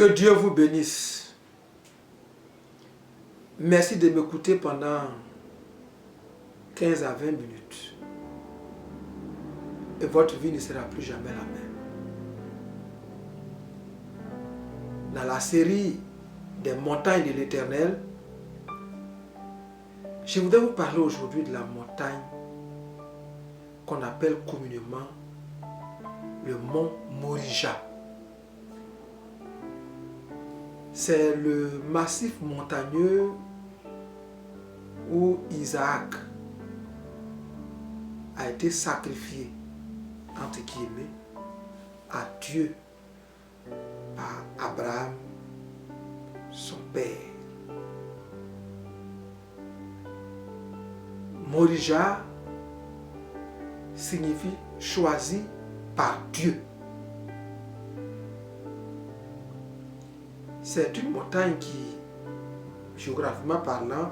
Que Dieu vous bénisse. Merci de m'écouter pendant 15 à 20 minutes. Et votre vie ne sera plus jamais la même. Dans la série des montagnes de l'Éternel, je voudrais vous parler aujourd'hui de la montagne qu'on appelle communément le mont Morija. C'est le massif montagneux où Isaac a été sacrifié, entre guillemets, à Dieu par Abraham, son père. Morija signifie choisi par Dieu. C'est une montagne qui, géographiquement parlant,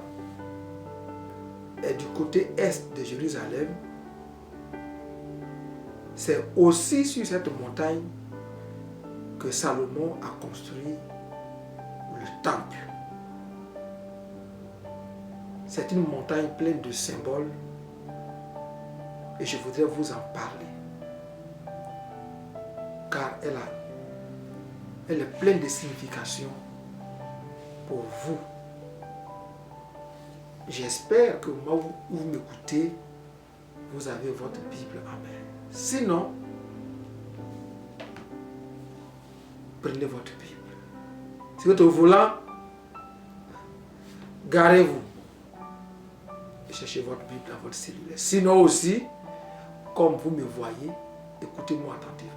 est du côté est de Jérusalem. C'est aussi sur cette montagne que Salomon a construit le temple. C'est une montagne pleine de symboles et je voudrais vous en parler car elle est pleine de signification pour vous. J'espère que moi où vous m'écoutez, vous avez votre Bible en main. Sinon, prenez votre Bible. Si vous êtes au volant, garez-vous et cherchez votre Bible dans votre cellulaire. Sinon aussi, comme vous me voyez, écoutez-moi attentivement.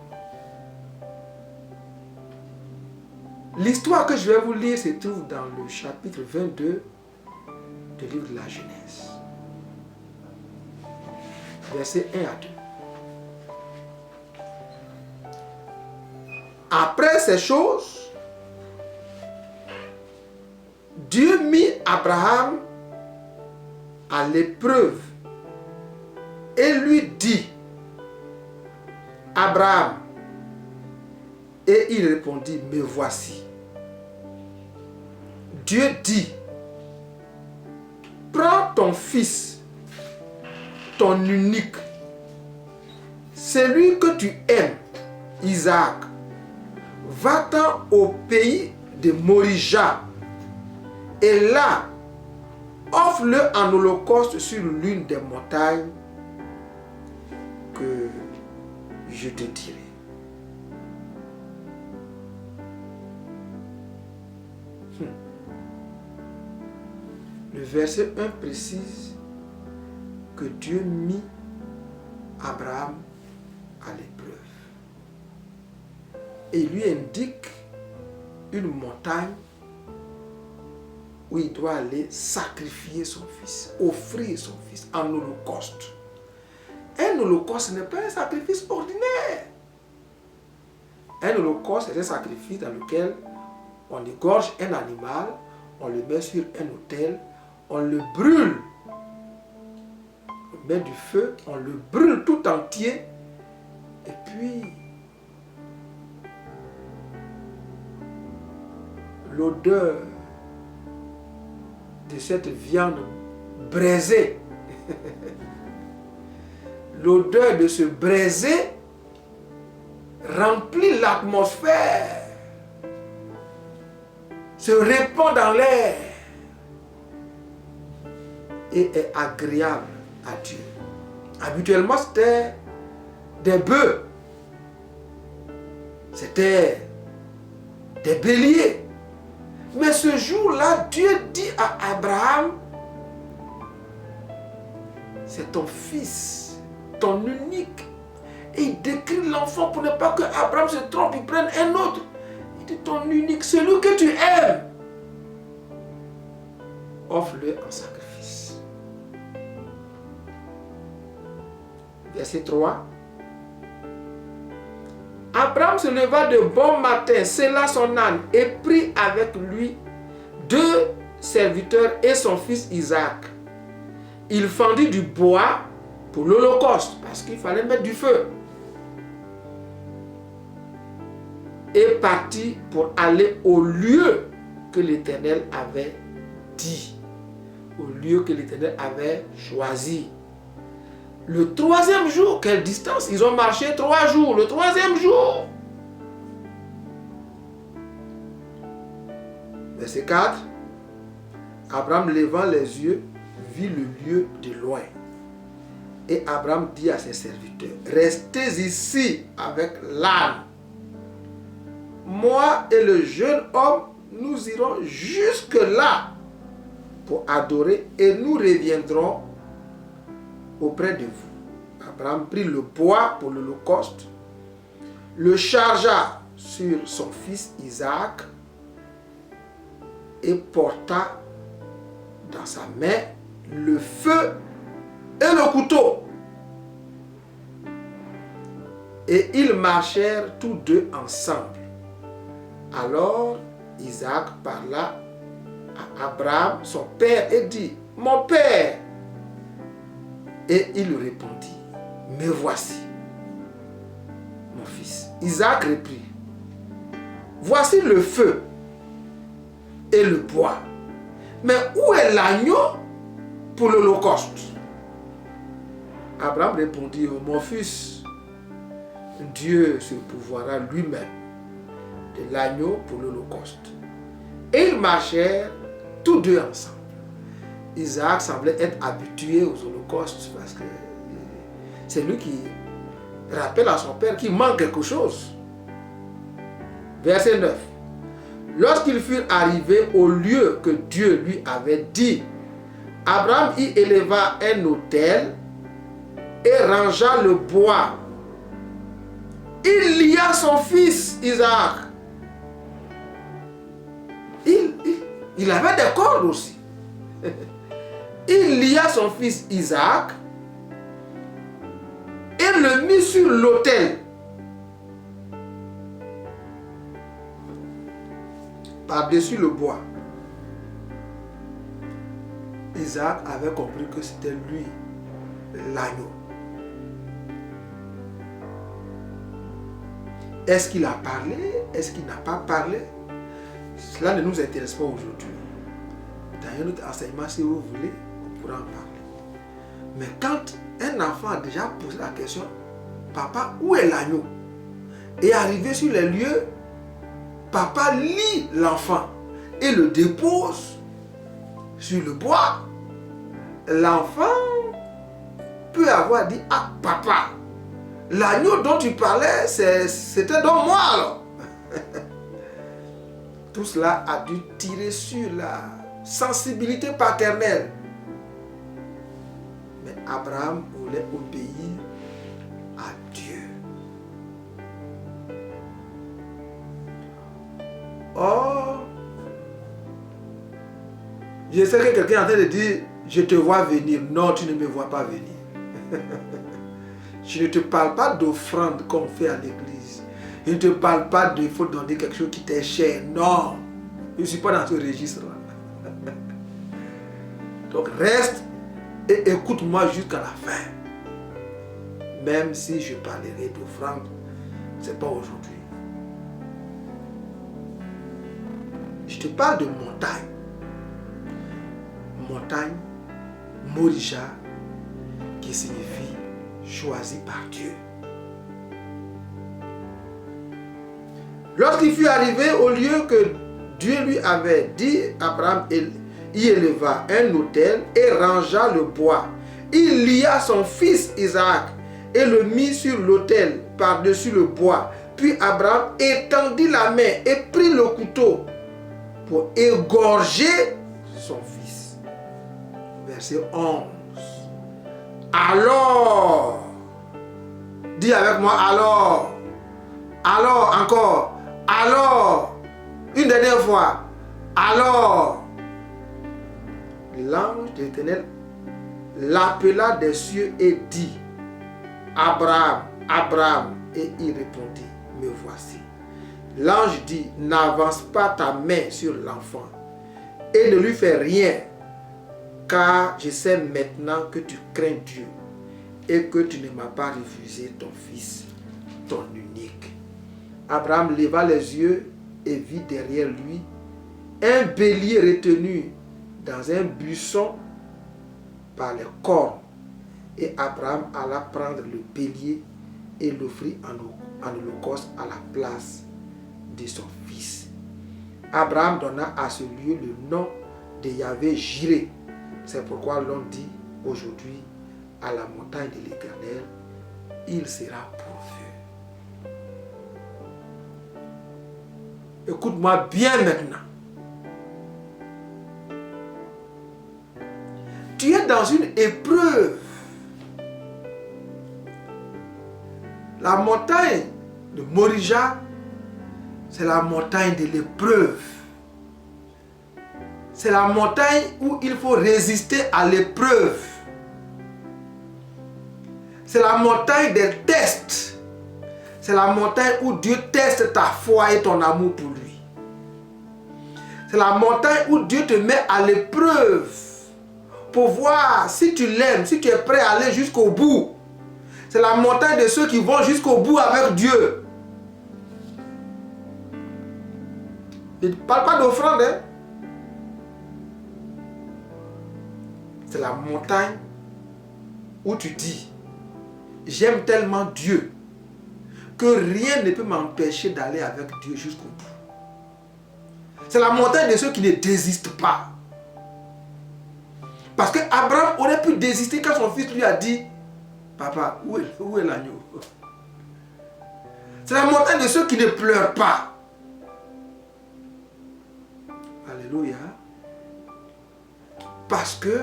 L'histoire que je vais vous lire se trouve dans le chapitre 22 du livre de la Genèse. Versets 1 à 2. Après ces choses, Dieu mit Abraham à l'épreuve et lui dit, Abraham, et il répondit, me voici. Dieu dit, prends ton fils, ton unique, celui que tu aimes, Isaac, va-t'en au pays de Morija, et là, offre-le en holocauste sur l'une des montagnes que je te dirai. Le verset 1 précise que Dieu mit Abraham à l'épreuve. Et il lui indique une montagne où il doit aller sacrifier son fils, offrir son fils en holocauste. Un holocauste n'est pas un sacrifice ordinaire. Un holocauste est un sacrifice dans lequel on égorge un animal, on le met sur un autel, on le brûle. On met du feu, on le brûle tout entier. Et puis, l'odeur de cette viande braisée, l'odeur de ce braisé remplit l'atmosphère, se répand dans l'air et est agréable à Dieu. Habituellement, c'était des bœufs, c'était des béliers. Mais ce jour-là, Dieu dit à Abraham, c'est ton fils, ton unique. Et il décrit l'enfant pour ne pas que Abraham se trompe, il prenne un autre. Il dit ton unique, celui que tu aimes. Offre-le en sacrifice. Verset 3. Abraham se leva de bon matin, sella son âne et prit avec lui 2 serviteurs et son fils Isaac. Il fendit du bois pour l'holocauste parce qu'il fallait mettre du feu. et partit pour aller au lieu que l'Éternel avait dit, au lieu que l'Éternel avait choisi. Le troisième jour, quelle distance? Ils ont marché 3 jours. Le troisième jour, verset 4, Abraham levant les yeux, vit le lieu de loin. Et Abraham dit à ses serviteurs, restez ici avec l'âne. Moi et le jeune homme, nous irons jusque là pour adorer et nous reviendrons auprès de vous. Abraham prit le bois pour l'holocauste, le chargea sur son fils Isaac et porta dans sa main le feu et le couteau. Et ils marchèrent tous deux ensemble. Alors Isaac parla à Abraham, son père, et dit, mon père. Et il répondit, me voici, mon fils. Isaac reprit, voici le feu et le bois. Mais où est l'agneau pour l'holocauste? Abraham répondit, oh, mon fils, Dieu se pourvoira lui-même de l'agneau pour l'holocauste. Et ils marchèrent tous deux ensemble. Isaac semblait être habitué aux holocaustes parce que c'est lui qui rappelle à son père qu'il manque quelque chose. Verset 9. Lorsqu'ils furent arrivés au lieu que Dieu lui avait dit, Abraham y éleva un autel et rangea le bois. Il lia son fils Isaac. Il avait des cordes aussi. Il lia son fils Isaac et le mit sur l'autel. Par-dessus le bois. Isaac avait compris que c'était lui, l'agneau. Est-ce qu'il a parlé? Est-ce qu'il n'a pas parlé? Cela ne nous intéresse pas aujourd'hui. Dans un autre enseignement, si vous voulez, on pourra en parler. Mais quand un enfant a déjà posé la question, papa, où est l'agneau? Et arrivé sur les lieux, papa lit l'enfant et le dépose sur le bois. L'enfant peut avoir dit, ah papa, l'agneau dont tu parlais, c'était donc moi alors. Tout cela a dû tirer sur la sensibilité paternelle. Mais Abraham voulait obéir à Dieu. Oh, je sais que quelqu'un est en train de dire, je te vois venir. Non, tu ne me vois pas venir. Je ne te parle pas d'offrande qu'on fait à l'église. Je ne te parle pas de faut donner quelque chose qui t'est cher. Non, je ne suis pas dans ce registre-là. Donc reste et écoute-moi jusqu'à la fin. Même si je parlerai d'offrande, ce n'est pas aujourd'hui. Je te parle de montagne. Montagne, Morija, qui signifie choisi par Dieu. Lorsqu'il fut arrivé au lieu que Dieu lui avait dit, Abraham y éleva un autel et rangea le bois. Il lia son fils Isaac et le mit sur l'autel par-dessus le bois. Puis Abraham étendit la main et prit le couteau pour égorger son fils. Verset 11. Alors, dis avec moi alors, encore, alors, une dernière fois, alors, l'ange de l'Éternel l'appela des cieux et dit, Abraham, Abraham, et il répondit, me voici. L'ange dit, n'avance pas ta main sur l'enfant et ne lui fais rien, car je sais maintenant que tu crains Dieu et que tu ne m'as pas refusé ton fils, ton unique. Abraham leva les yeux et vit derrière lui un bélier retenu dans un buisson par les cornes. Et Abraham alla prendre le bélier et l'offrit en holocauste à la place de son fils. Abraham donna à ce lieu le nom de Yahvé Jireh. C'est pourquoi l'on dit aujourd'hui à la montagne de l'Éternel, il sera pourvu. Écoute-moi bien maintenant. Tu es dans une épreuve. La montagne de Morija, c'est la montagne de l'épreuve. C'est la montagne où il faut résister à l'épreuve. C'est la montagne des tests. C'est la montagne où Dieu teste ta foi et ton amour pour lui. C'est la montagne où Dieu te met à l'épreuve pour voir si tu l'aimes, si tu es prêt à aller jusqu'au bout. C'est la montagne de ceux qui vont jusqu'au bout avec Dieu. Il ne parle pas d'offrande. Hein? C'est la montagne où tu dis, j'aime tellement Dieu que rien ne peut m'empêcher d'aller avec Dieu jusqu'au bout. C'est la montagne de ceux qui ne désistent pas. Parce que Abraham aurait pu désister quand son fils lui a dit, papa, où est l'agneau? C'est la montagne de ceux qui ne pleurent pas. Alléluia. Parce que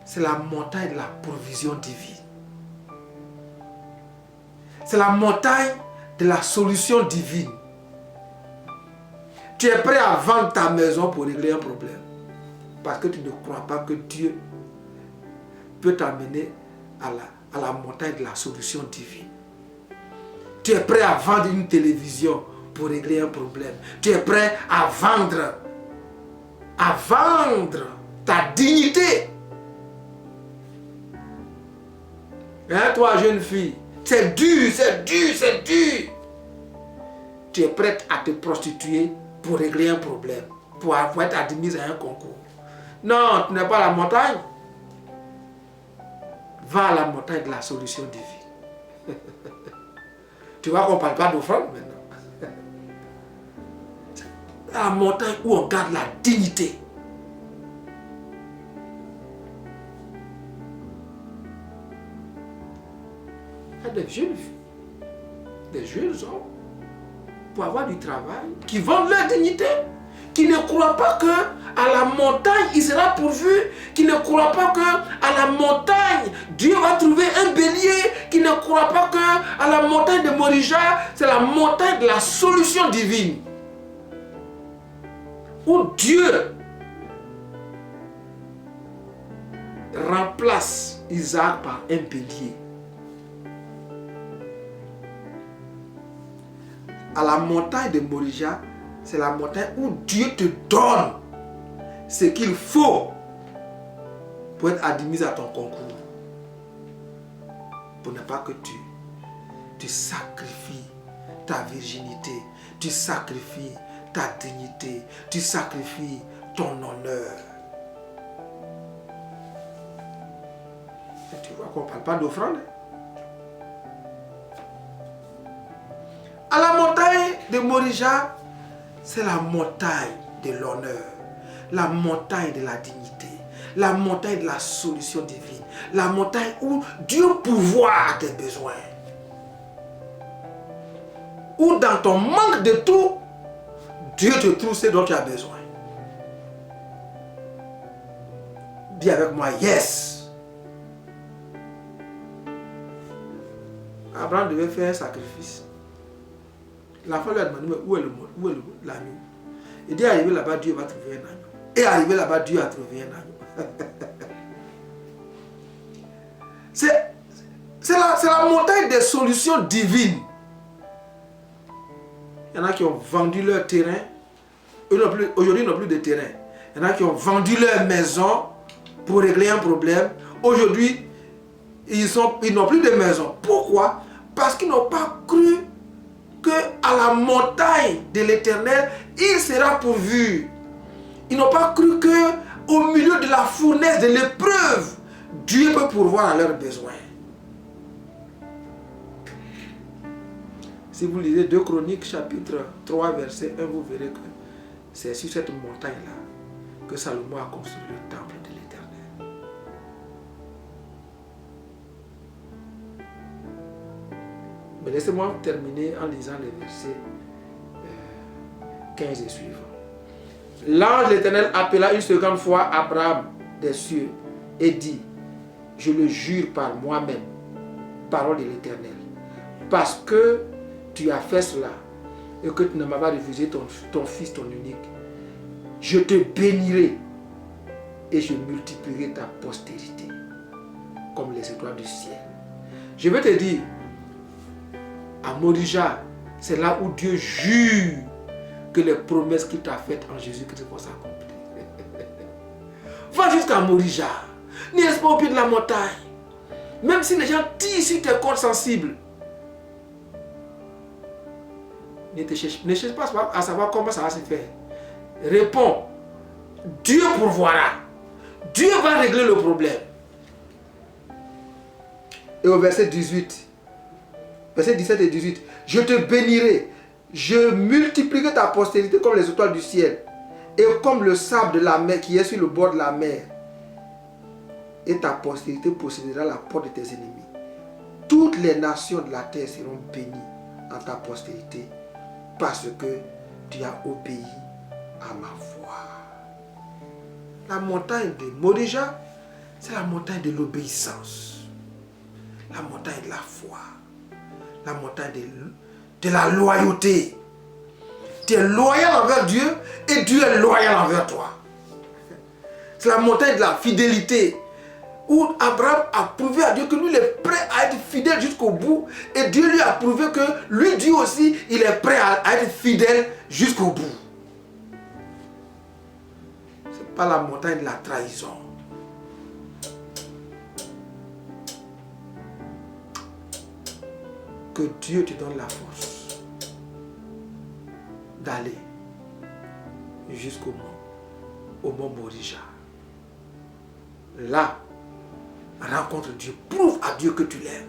c'est la montagne de la provision divine. C'est la montagne de la solution divine. Tu es prêt à vendre ta maison pour régler un problème. Parce que tu ne crois pas que Dieu peut t'amener à la montagne de la solution divine. Tu es prêt à vendre une télévision pour régler un problème. Tu es prêt à vendre ta dignité. Hein, toi, jeune fille, c'est dur. Tu es prête à te prostituer pour régler un problème, pour être admise à un concours. Non, tu n'es pas à la montagne. Va à la montagne de la solution divine. Tu vois qu'on ne parle pas d'offrande maintenant. La montagne où on garde la dignité. Il y a des jeunes filles, des jeunes hommes, pour avoir du travail, qui vendent leur dignité, qui ne croient pas que à la montagne il sera pourvu, qui ne croient pas que à la montagne Dieu va trouver un bélier, qui ne croient pas que à la montagne de Morija c'est la montagne de la solution divine, où Dieu remplace Isaac par un bélier. À la montagne de Morija, c'est la montagne où Dieu te donne ce qu'il faut pour être admis à ton concours. Pour ne pas que tu sacrifies ta virginité, tu sacrifies ta dignité, tu sacrifies ton honneur. Et tu vois qu'on ne parle pas d'offrande. À la montagne de Morija, c'est la montagne de l'honneur, la montagne de la dignité, la montagne de la solution divine, la montagne où Dieu pourvoit à tes besoins. Où dans ton manque de tout, Dieu te trouve ce dont tu as besoin. Dis avec moi, yes. Abraham devait faire un sacrifice. L'enfant lui a demandé, mais où est l'agneau? Il dit, arrivé là-bas, Dieu va trouver un agneau. Et arrivé là-bas, Dieu a trouvé un agneau. C'est la montagne des solutions divines. Il y en a qui ont vendu leur terrain. Aujourd'hui, ils n'ont plus de terrain. Il y en a qui ont vendu leur maison pour régler un problème. Aujourd'hui, ils n'ont plus de maison. Pourquoi? Parce qu'ils n'ont pas cru que à la montagne de l'Éternel, il sera pourvu. Ils n'ont pas cru que au milieu de la fournaise de l'épreuve, Dieu peut pourvoir à leurs besoins. Si vous lisez 2 Chroniques chapitre 3 verset 1, vous verrez que c'est sur cette montagne-là que Salomon a construit le temple de l'Éternel. Mais laissez-moi terminer en lisant les versets 15 et suivants. L'ange de l'Éternel appela une seconde fois Abraham des cieux et dit, je le jure par moi-même, parole de l'Éternel, parce que tu as fait cela et que tu ne m'as pas refusé ton fils, ton unique, je te bénirai et je multiplierai ta postérité comme les étoiles du ciel. Je vais te dire, à Morija, c'est là où Dieu jure que les promesses qu'il t'a faites en Jésus-Christ vont s'accomplir. Va jusqu'à Morija, n'y reste pas au pied de la montagne. Même si les gens tirent sur tes cordes sensibles, ne cherche pas à savoir comment ça va se faire. Réponds, Dieu pourvoira. Dieu va régler le problème. Et au verset 18, verset 17 et 18, je te bénirai, je multiplierai ta postérité comme les étoiles du ciel et comme le sable de la mer qui est sur le bord de la mer. Et ta postérité possédera la porte de tes ennemis. Toutes les nations de la terre seront bénies en ta postérité parce que tu as obéi à ma voix. La montagne de Morija, c'est la montagne de l'obéissance, la montagne de la foi, la montagne de la loyauté. Tu es loyal envers Dieu et Dieu est loyal envers toi. C'est la montagne de la fidélité où Abraham a prouvé à Dieu que lui il est prêt à être fidèle jusqu'au bout et Dieu lui a prouvé que lui, Dieu aussi, il est prêt à être fidèle jusqu'au bout. Ce n'est pas la montagne de la trahison. Que Dieu te donne la force d'aller jusqu'au mont Morija. Là, rencontre Dieu, prouve à Dieu que tu l'aimes.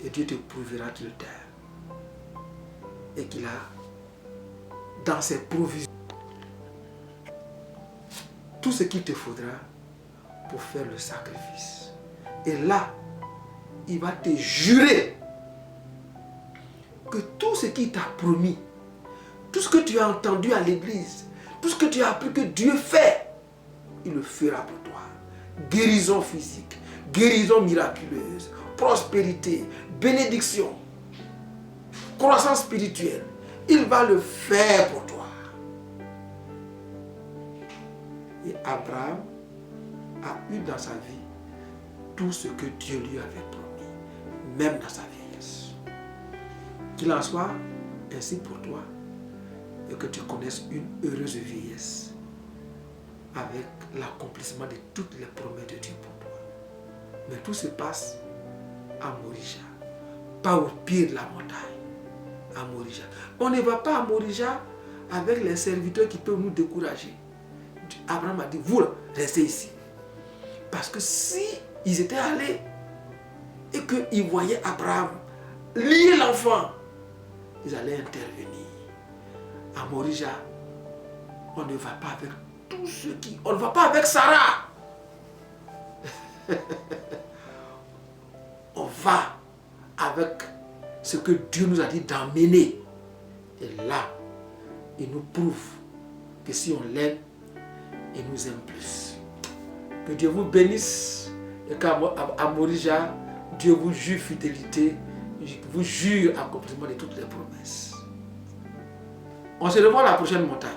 Et Dieu te prouvera qu'il t'aime. Et qu'il a dans ses provisions tout ce qu'il te faudra pour faire le sacrifice. Et là, il va te jurer que tout ce qu'il t'a promis, tout ce que tu as entendu à l'église, tout ce que tu as appris que Dieu fait, il le fera pour toi. Guérison physique, guérison miraculeuse, prospérité, bénédiction, croissance spirituelle. Il va le faire pour toi. Et Abraham a eu dans sa vie tout ce que Dieu lui avait promis, même dans sa vieillesse. Qu'il en soit ainsi pour toi et que tu connaisses une heureuse vieillesse avec l'accomplissement de toutes les promesses de Dieu pour toi. Mais tout se passe à Morija, pas au pied de la montagne, à Morija. On ne va pas à Morija avec les serviteurs qui peuvent nous décourager. Abraham a dit, vous restez ici. Parce que si ils étaient allés et qu'ils voyaient Abraham lier l'enfant, ils allaient intervenir. À Morija, on ne va pas avec tous ceux qui... On ne va pas avec Sarah. On va avec ce que Dieu nous a dit d'emmener. Et là, il nous prouve que si on l'aime, il nous aime plus. Que Dieu vous bénisse et qu'à Morija, Dieu vous jure fidélité, vous jure accomplissement de toutes les promesses. On se revoit à la prochaine montagne.